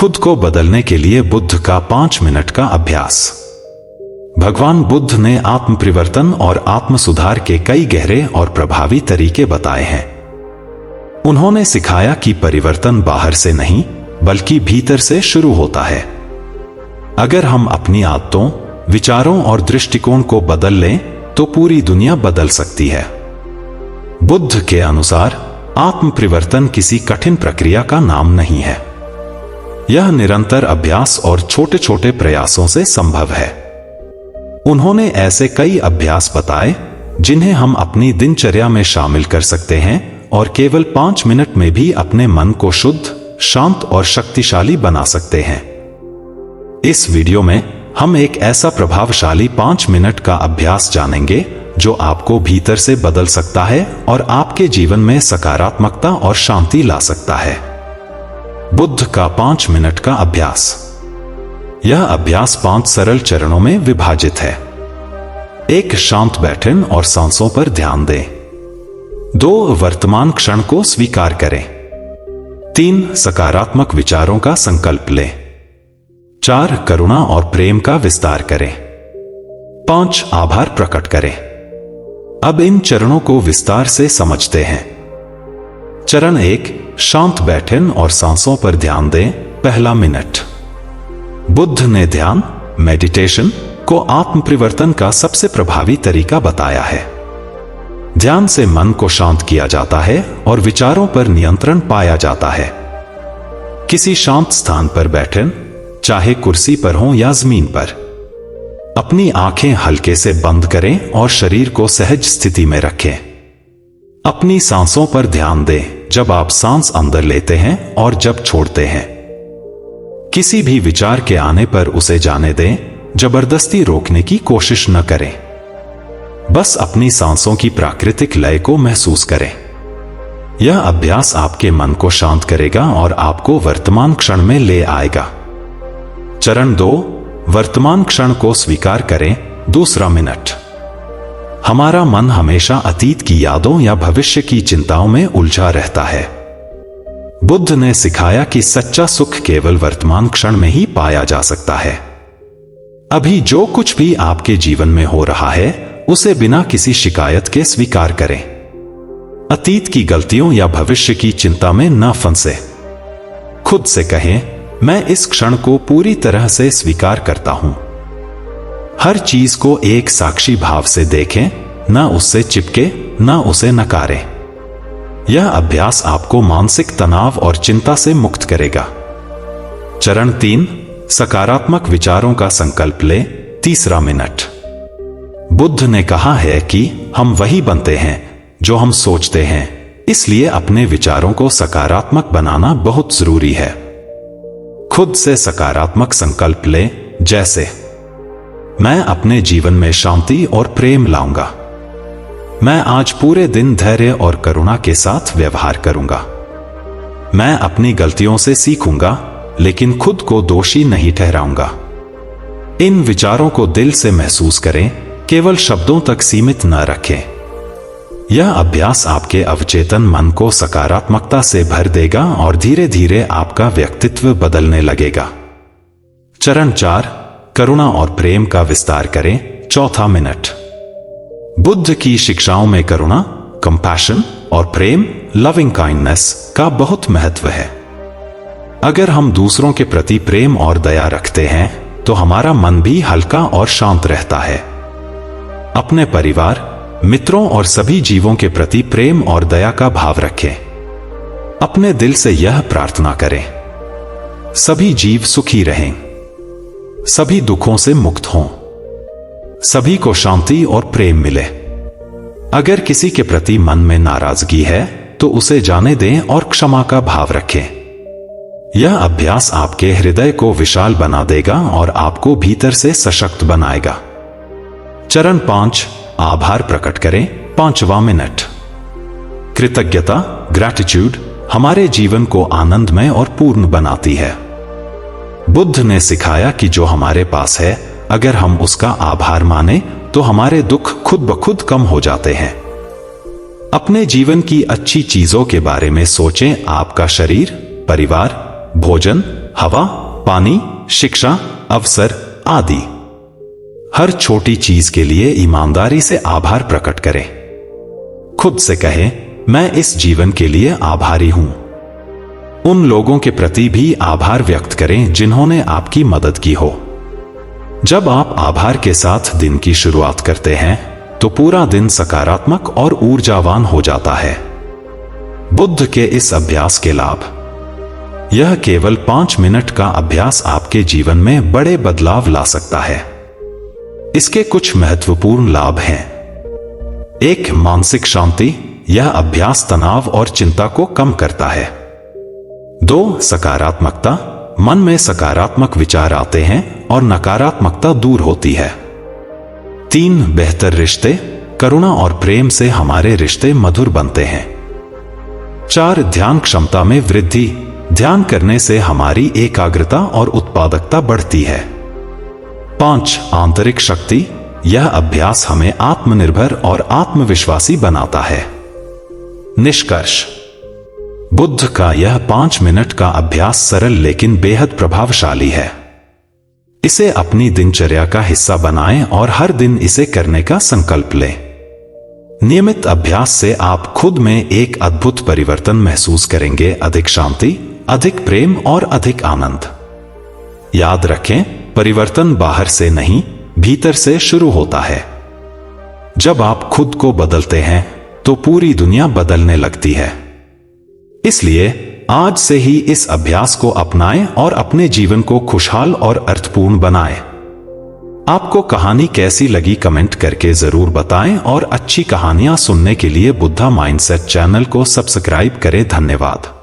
खुद को बदलने के लिए बुद्ध का 5 मिनट का अभ्यास। भगवान बुद्ध ने आत्म परिवर्तन और आत्म सुधार के कई गहरे और प्रभावी तरीके बताए हैं। उन्होंने सिखाया कि परिवर्तन बाहर से नहीं बल्कि भीतर से शुरू होता है। अगर हम अपनी आदतों, विचारों और दृष्टिकोण को बदल लें तो पूरी दुनिया बदल सकती है। बुद्ध के अनुसार आत्म परिवर्तन किसी कठिन प्रक्रिया का नाम नहीं है। यह निरंतर अभ्यास और छोटे छोटे प्रयासों से संभव है। उन्होंने ऐसे कई अभ्यास बताए जिन्हें हम अपनी दिनचर्या में शामिल कर सकते हैं और केवल 5 मिनट में भी अपने मन को शुद्ध, शांत और शक्तिशाली बना सकते हैं। इस वीडियो में हम एक ऐसा प्रभावशाली 5 मिनट का अभ्यास जानेंगे जो आपको भीतर से बदल सकता है और आपके जीवन में सकारात्मकता और शांति ला सकता है। बुद्ध का 5 मिनट का अभ्यास। यह अभ्यास 5 सरल चरणों में विभाजित है। 1. शांत बैठें और सांसों पर ध्यान दें। 2. वर्तमान क्षण को स्वीकार करें। 3. सकारात्मक विचारों का संकल्प लें। 4. करुणा और प्रेम का विस्तार करें। 5. आभार प्रकट करें। अब इन चरणों को विस्तार से समझते हैं। चरण 1. शांत बैठें और सांसों पर ध्यान दें। पहला मिनट। बुद्ध ने ध्यान, मेडिटेशन को आत्म परिवर्तन का सबसे प्रभावी तरीका बताया है। ध्यान से मन को शांत किया जाता है और विचारों पर नियंत्रण पाया जाता है। किसी शांत स्थान पर बैठें, चाहे कुर्सी पर हो या जमीन पर। अपनी आंखें हल्के से बंद करें और शरीर को सहज स्थिति में रखें। अपनी सांसों पर ध्यान दें, जब आप सांस अंदर लेते हैं और जब छोड़ते हैं। किसी भी विचार के आने पर उसे जाने दें, जबरदस्ती रोकने की कोशिश न करें। बस अपनी सांसों की प्राकृतिक लय को महसूस करें। यह अभ्यास आपके मन को शांत करेगा और आपको वर्तमान क्षण में ले आएगा। चरण 2. वर्तमान क्षण को स्वीकार करें। दूसरा मिनट। हमारा मन हमेशा अतीत की यादों या भविष्य की चिंताओं में उलझा रहता है। बुद्ध ने सिखाया कि सच्चा सुख केवल वर्तमान क्षण में ही पाया जा सकता है। अभी जो कुछ भी आपके जीवन में हो रहा है उसे बिना किसी शिकायत के स्वीकार करें। अतीत की गलतियों या भविष्य की चिंता में न फंसे। खुद से कहें, मैं इस क्षण को पूरी तरह से स्वीकार करता हूं। हर चीज को एक साक्षी भाव से देखें, न उससे चिपके न उसे नकारें। यह अभ्यास आपको मानसिक तनाव और चिंता से मुक्त करेगा। चरण 3. सकारात्मक विचारों का संकल्प लें। तीसरा मिनट। बुद्ध ने कहा है कि हम वही बनते हैं जो हम सोचते हैं, इसलिए अपने विचारों को सकारात्मक बनाना बहुत जरूरी है। खुद से सकारात्मक संकल्प लें, जैसे मैं अपने जीवन में शांति और प्रेम लाऊंगा। मैं आज पूरे दिन धैर्य और करुणा के साथ व्यवहार करूंगा। मैं अपनी गलतियों से सीखूंगा लेकिन खुद को दोषी नहीं ठहराऊंगा। इन विचारों को दिल से महसूस करें, केवल शब्दों तक सीमित न रखें। यह अभ्यास आपके अवचेतन मन को सकारात्मकता से भर देगा और धीरे धीरे आपका व्यक्तित्व बदलने लगेगा। चरण 4. करुणा और प्रेम का विस्तार करें। चौथा मिनट। बुद्ध की शिक्षाओं में करुणा, कंपैशन और प्रेम, लविंग काइंडनेस का बहुत महत्व है। अगर हम दूसरों के प्रति प्रेम और दया रखते हैं तो हमारा मन भी हल्का और शांत रहता है। अपने परिवार, मित्रों और सभी जीवों के प्रति प्रेम और दया का भाव रखें। अपने दिल से यह प्रार्थना करें, सभी जीव सुखी रहें, सभी दुखों से मुक्त हों, सभी को शांति और प्रेम मिले। अगर किसी के प्रति मन में नाराजगी है तो उसे जाने दें और क्षमा का भाव रखें। यह अभ्यास आपके हृदय को विशाल बना देगा और आपको भीतर से सशक्त बनाएगा। चरण 5. आभार प्रकट करें। 5वां मिनट। कृतज्ञता, ग्रैटिट्यूड हमारे जीवन को आनंदमय और पूर्ण बनाती है। बुद्ध ने सिखाया कि जो हमारे पास है, अगर हम उसका आभार माने तो हमारे दुख खुद ब खुद कम हो जाते हैं। अपने जीवन की अच्छी चीजों के बारे में सोचें। आपका शरीर, परिवार, भोजन, हवा, पानी, शिक्षा, अवसर आदि। हर छोटी चीज के लिए ईमानदारी से आभार प्रकट करें। खुद से कहें, मैं इस जीवन के लिए आभारी हूं। उन लोगों के प्रति भी आभार व्यक्त करें जिन्होंने आपकी मदद की हो। जब आप आभार के साथ दिन की शुरुआत करते हैं तो पूरा दिन सकारात्मक और ऊर्जावान हो जाता है। बुद्ध के इस अभ्यास के लाभ। यह केवल 5 मिनट का अभ्यास आपके जीवन में बड़े बदलाव ला सकता है। इसके कुछ महत्वपूर्ण लाभ हैं। 1. मानसिक शांति। यह अभ्यास तनाव और चिंता को कम करता है। 2. सकारात्मकता। मन में सकारात्मक विचार आते हैं और नकारात्मकता दूर होती है। 3. बेहतर रिश्ते। करुणा और प्रेम से हमारे रिश्ते मधुर बनते हैं। 4. ध्यान क्षमता में वृद्धि। ध्यान करने से हमारी एकाग्रता और उत्पादकता बढ़ती है। 5. आंतरिक शक्ति। यह अभ्यास हमें आत्मनिर्भर और आत्मविश्वासी बनाता है। निष्कर्ष। बुद्ध का यह 5 मिनट का अभ्यास सरल लेकिन बेहद प्रभावशाली है। इसे अपनी दिनचर्या का हिस्सा बनाएं और हर दिन इसे करने का संकल्प लें। नियमित अभ्यास से आप खुद में एक अद्भुत परिवर्तन महसूस करेंगे। अधिक शांति, अधिक प्रेम और अधिक आनंद। याद रखें, परिवर्तन बाहर से नहीं, भीतर से शुरू होता है। जब आप खुद को बदलते हैं तो पूरी दुनिया बदलने लगती है। इसलिए आज से ही इस अभ्यास को अपनाएं और अपने जीवन को खुशहाल और अर्थपूर्ण बनाएं। आपको कहानी कैसी लगी कमेंट करके जरूर बताएं और अच्छी कहानियां सुनने के लिए बुद्धा माइंडसेट चैनल को सब्सक्राइब करें। धन्यवाद।